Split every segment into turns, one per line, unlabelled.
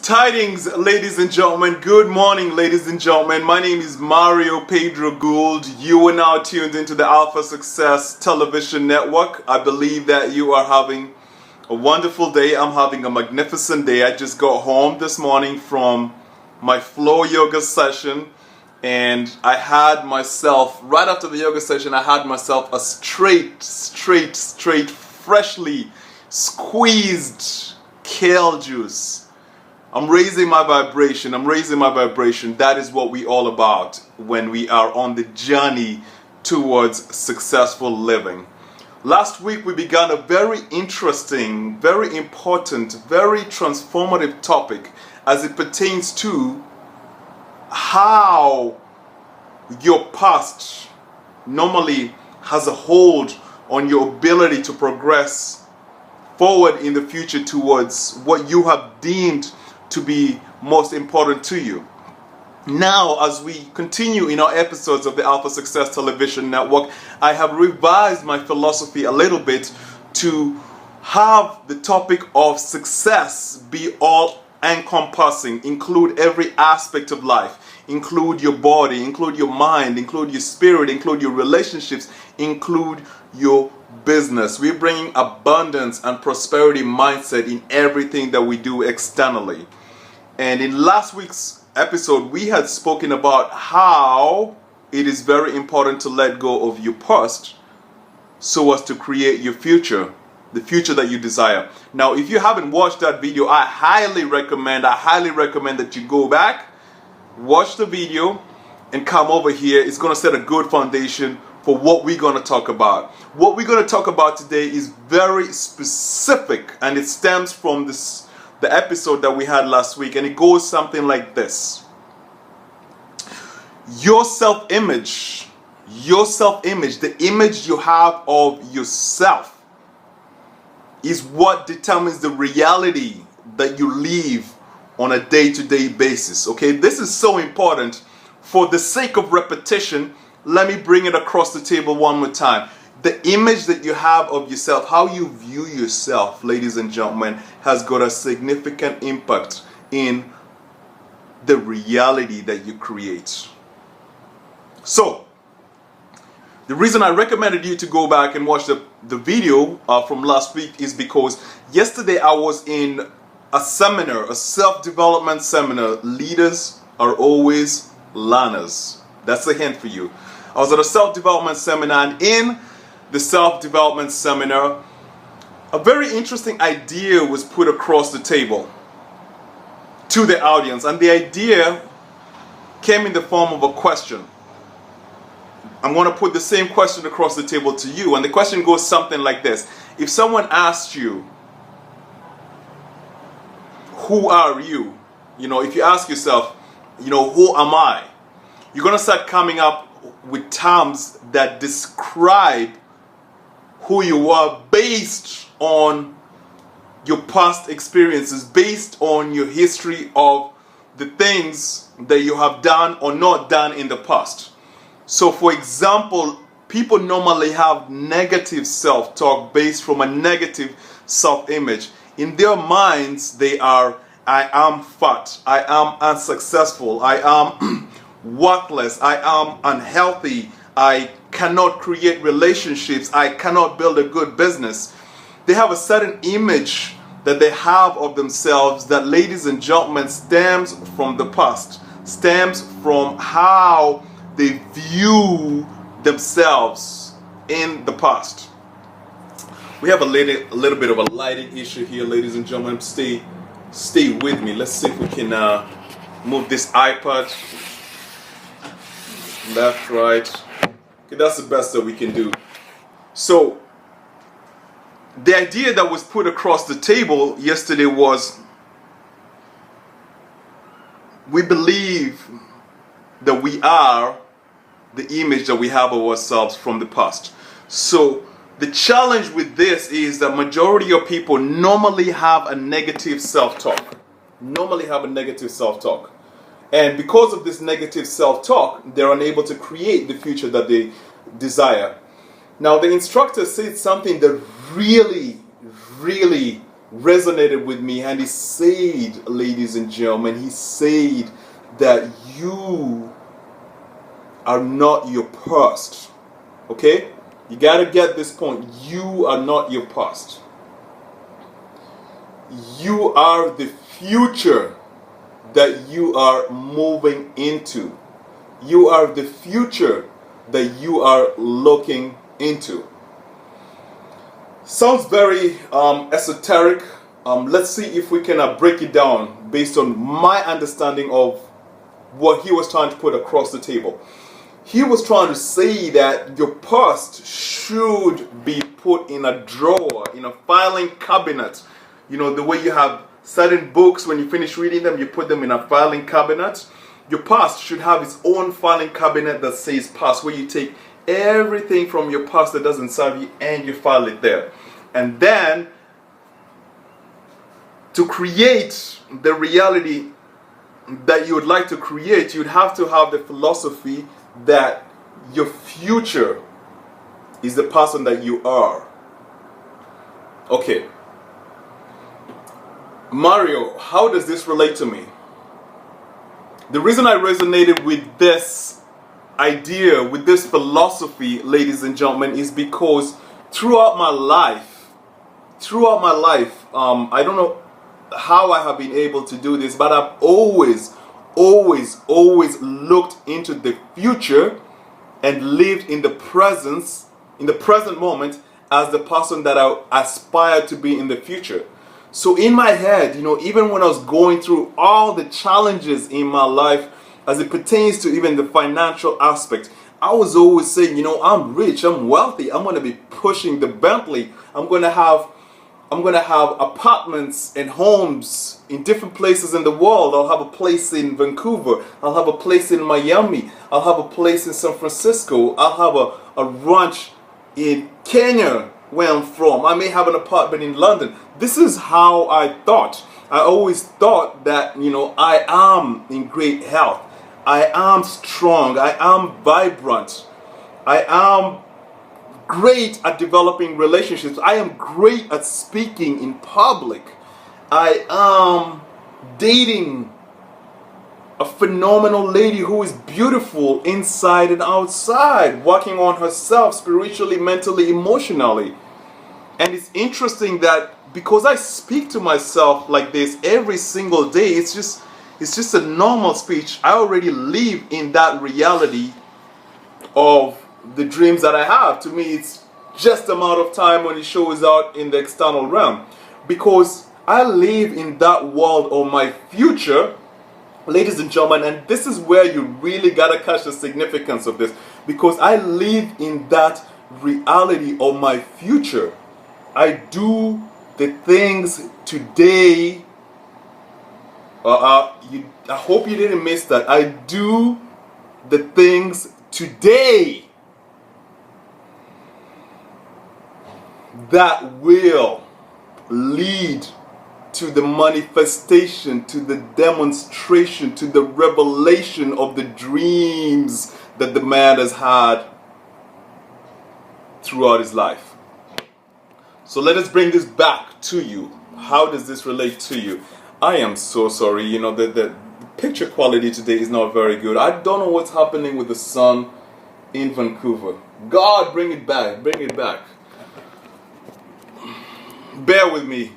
Tidings, ladies and gentlemen. Good morning, ladies and gentlemen. My name is Mario Pedro Gould. You are now tuned into the Alpha Success Television Network. I believe that you are having a wonderful day. I'm having a magnificent day. I just got home this morning from my flow yoga session, and I had myself, right after the yoga session, I had myself a straight, freshly squeezed kale juice. I'm raising my vibration. That is what we're all about when we are on the journey towards successful living. Last week we began a very interesting, very important, very transformative topic as it pertains to how your past normally has a hold on your ability to progress forward in the future towards what you have deemed to be most important to you. Now, as we continue in our episodes of the Alpha Success Television Network, I have revised my philosophy a little bit to have the topic of success be all encompassing, include every aspect of life, include your body, include your mind, include your spirit, include your relationships, include your business. We're bringing abundance and prosperity mindset in everything that we do externally. And in last week's episode, we had spoken about how it is very important to let go of your past so as to create your future, the future that you desire. Now, if you haven't watched that video, I highly recommend that you go back, watch the video, and come over here. It's going to set a good foundation for what we're going to talk about. What we're going to talk about today is very specific, and it stems from the episode that we had last week, and it goes something like this. Your self-image, the image you have of yourself is what determines the reality that you live on a day-to-day basis. Okay, this is so important. For the sake of repetition, let me bring it across the table one more time. The image that you have of yourself, how you view yourself, ladies and gentlemen, has got a significant impact in the reality that you create. So, the reason I recommended you to go back and watch the video from last week is because yesterday I was in a seminar, a self-development seminar. Leaders are always learners. That's a hint for you. I was at a self-development seminar, and in the self-development seminar, a very interesting idea was put across the table to the audience, and the idea came in the form of a question. I'm going to put the same question across the table to you, and the question goes something like this. If someone asked you, who are you? If you ask yourself, who am I? You're going to start coming up with terms that describe who you are based on your past experiences, based on your history of the things that you have done or not done in the past. So, for example, people normally have negative self-talk based from a negative self-image. In their minds, they are, I am fat, I am unsuccessful, I am worthless, I am unhealthy, I cannot create relationships, I cannot build a good business. They have a certain image that they have of themselves that, ladies and gentlemen, stems from the past, stems from how they view themselves in the past. We have a little bit of a lighting issue here, ladies and gentlemen. Stay with me. Let's see if we can move this iPad left, right. Okay, that's the best that we can do. So, the idea that was put across the table yesterday was, we believe that we are the image that we have of ourselves from the past. So, the challenge with this is that majority of people normally have a negative self-talk. And because of this negative self-talk, they're unable to create the future that they desire. Now, the instructor said something that really resonated with me, and he said, ladies and gentlemen, he said that you are not your past. Okay? You gotta get this point. You are not your past. You are the future that you are moving into. You are the future that you are looking into. Sounds very esoteric. Let's see if we can break it down based on my understanding of what he was trying to put across the table. He was trying to say that your past should be put in a drawer, in a filing cabinet. You know, the way you have certain books, when you finish reading them, you put them in a filing cabinet. Your past should have its own filing cabinet that says past, where you take everything from your past that doesn't serve you and you file it there. And then, to create the reality that you would like to create, you'd have to have the philosophy that your future is the person that you are. Okay. Mario, how does this relate to me? The reason I resonated with this idea, with this philosophy, ladies and gentlemen, is because throughout my life, I don't know how I have been able to do this, but I've always looked into the future and lived in the present moment as the person that I aspire to be in the future. So in my head, you know, even when I was going through all the challenges in my life as it pertains to even the financial aspect, I was always saying, you know, I'm rich, I'm wealthy, I'm going to be pushing the Bentley, I'm going to have apartments and homes in different places in the world. I'll have a place in Vancouver, I'll have a place in Miami, I'll have a place in San Francisco, I'll have a ranch in Kenya, where I'm from. I may have an apartment in London. This is how I thought. I always thought that, you know, I am in great health. I am strong. I am vibrant. I am great at developing relationships. I am great at speaking in public. I am dating a phenomenal lady who is beautiful inside and outside, working on herself spiritually, mentally, emotionally. And it's interesting that because I speak to myself like this every single day, it's just a normal speech. I already live in that reality of the dreams that I have. To me, it's just a matter of time when it shows out in the external realm. Because I live in that world of my future, ladies and gentlemen, and this is where you really gotta catch the significance of this. Because I live in that reality of my future. I do the things today. I hope you didn't miss that. I do the things today that will lead to the manifestation, to the demonstration, to the revelation of the dreams that the man has had throughout his life. So let us bring this back to you. How does this relate to you? I am so sorry, you know, the picture quality today is not very good. I don't know what's happening with the sun in Vancouver. God, bring it back, bring it back. Bear with me.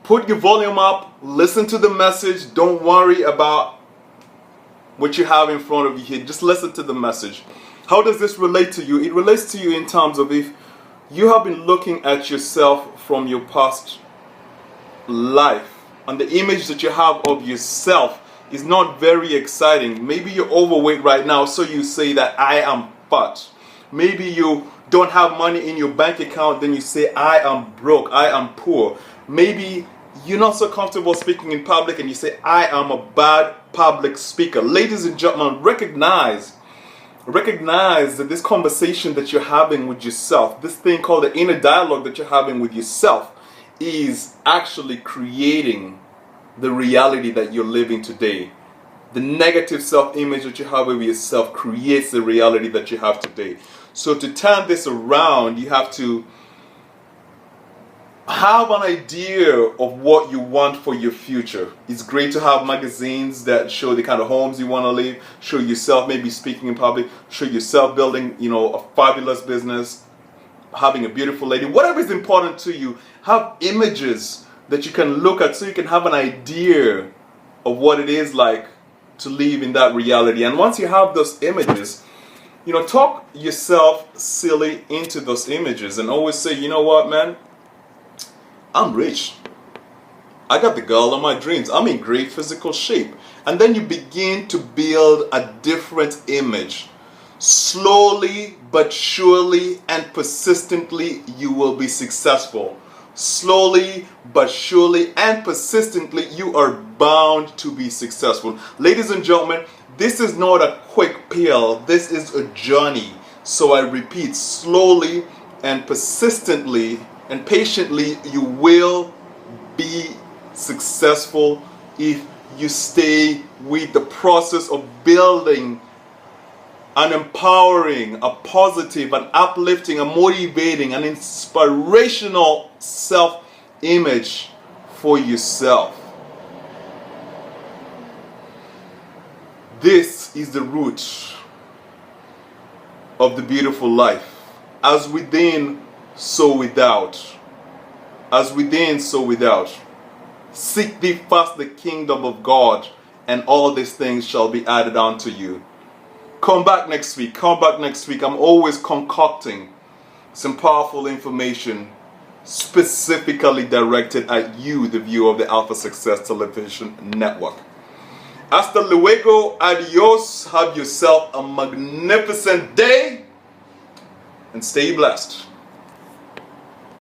Put your volume up, listen to the message. Don't worry about what you have in front of you here. Just listen to the message. How does this relate to you? It relates to you in terms of if you have been looking at yourself from your past life, and the image that you have of yourself is not very exciting. Maybe you're overweight right now, so you say that I am fat. Maybe you don't have money in your bank account, then you say I am broke, I am poor. Maybe you're not so comfortable speaking in public and you say I am a bad public speaker. Ladies and gentlemen, recognize that this conversation that you're having with yourself, this thing called the inner dialogue that you're having with yourself, is actually creating the reality that you're living today. The negative self-image that you have of yourself creates the reality that you have today. So to turn this around, you have to have an idea of what you want for your future. It's great to have magazines that show the kind of homes you want to live, show yourself maybe speaking in public, show yourself building, a fabulous business, having a beautiful lady, whatever is important to you. Have images that you can look at so you can have an idea of what it is like to live in that reality. And once you have those images, talk yourself silly into those images and always say, you know what, man, I'm rich. I got the girl of my dreams. I'm in great physical shape. And then you begin to build a different image. Slowly but surely and persistently, you will be successful. Slowly but surely and persistently, you are bound to be successful. Ladies and gentlemen, this is not a quick pill. This is a journey. So I repeat, slowly and persistently and patiently, you will be successful if you stay with the process of building an empowering, a positive, an uplifting, a motivating, an inspirational self-image for yourself. This is the root of the beautiful life. As within, so without. As within, so without. Seek thee first the kingdom of God, and all these things shall be added unto you. Come back next week. Come back next week. I'm always concocting some powerful information specifically directed at you, the viewer of the Alpha Success Television Network. Hasta luego, adios. Have yourself a magnificent day and stay blessed.